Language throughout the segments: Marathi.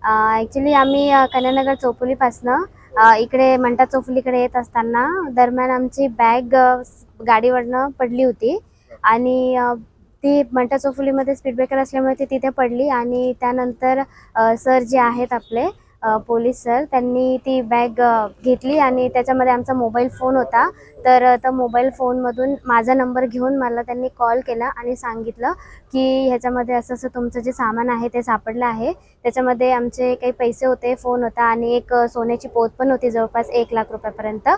ॲक्च्युली आम्ही कन्यानगर चौफुलीपासनं इकडे मंठा चौफुलीकडे येत असताना दरम्यान आमची बॅग गाडीवरनं पडली होती आणि ती मंठा चौफुलीमध्ये स्पीड ब्रेकर असल्यामुळे ती तिथे पडली आणि त्यानंतर सर जे आहेत आपले पोलीस सर त्यांनी ती बॅग घेतली आणि त्याच्यामध्ये आमचा मोबाईल फोन होता. तर त्या मोबाईल फोनमधून माझा नंबर घेऊन मला त्यांनी कॉल केला आणि सांगितलं की ह्याच्यामध्ये असं-असं तुमचं जे सामान आहे ते सापडलं आहे. त्याच्यामध्ये आमचे काही पैसे होते, फोन होता आणि एक सोन्याची पोत पण होती जवळपास 1,00,000 रुपयापर्यंत.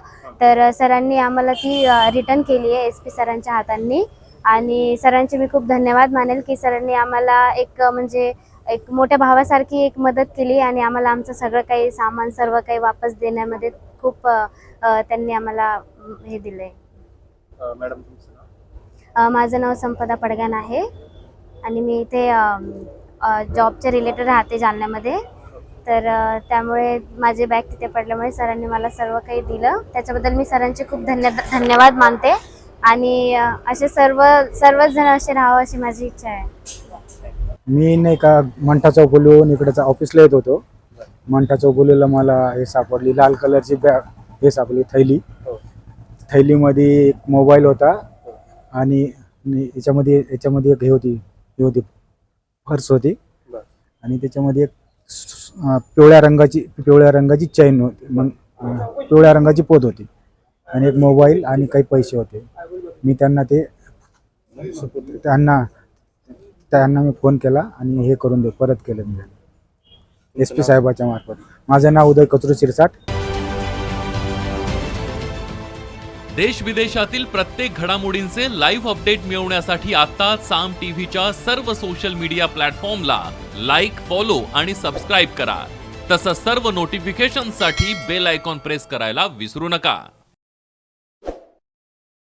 तर सरांनी आम्हाला ती रिटर्न केली आहे एस पी सरांच्या हातांनी आणि सरांचे मी खूप धन्यवाद मानेल की सरांनी आम्हाला एक म्हणजे एक मोठ्या भावासारखी एक मदत केली आणि आम्हाला आमचं सगळं काही सामान सर्व काही वापस देण्यामध्ये खूप त्यांनी आम्हाला हे दिलंय. मॅडम तुमचं नाव? माझं नाव संपदा पडगाण आहे आणि मी इथे जॉबच्या रिलेटेड राहते जालन्यामध्ये. तर त्यामुळे माझी बॅग तिथे पडल्यामुळे सरांनी मला सर्व काही दिलं. त्याच्याबद्दल मी सरांचे खूप धन्यवाद मानते आणि असे सर्वच जण असे राहावं अशी माझी इच्छा आहे. मी नाही का मंठा चौफुलीहून इकडचं ऑफिसला येत होतो. मंठा चौफुलीला मला हे सापडली लाल कलरची बॅग, हे सापडली थैली. थैलीमध्ये एक मोबाईल होता आणि याच्यामध्ये एक हे होती पर्स होती आणि त्याच्यामध्ये एक पिवळ्या रंगाची चैन होती, मग पिवळ्या रंगाची पोत होती आणि एक मोबाईल आणि काही पैसे होते. मी त्यांना मी फोन केला आणि हे करून परत केलं मी SP साहेबाच्या मार्फत. माझं नाव उदय कचरू शिरसाट. देश विदेशातील प्रत्येक घडामोडींचे लाईव्ह अपडेट मिळवण्यासाठी आता साम टीव्हीच्या सर्व सोशल मीडिया प्लॅटफॉर्मला लाईक, फॉलो आणि सबस्क्राईब करा. तसंच सर्व नोटिफिकेशनसाठी बेल आयकॉन प्रेस करायला विसरू नका.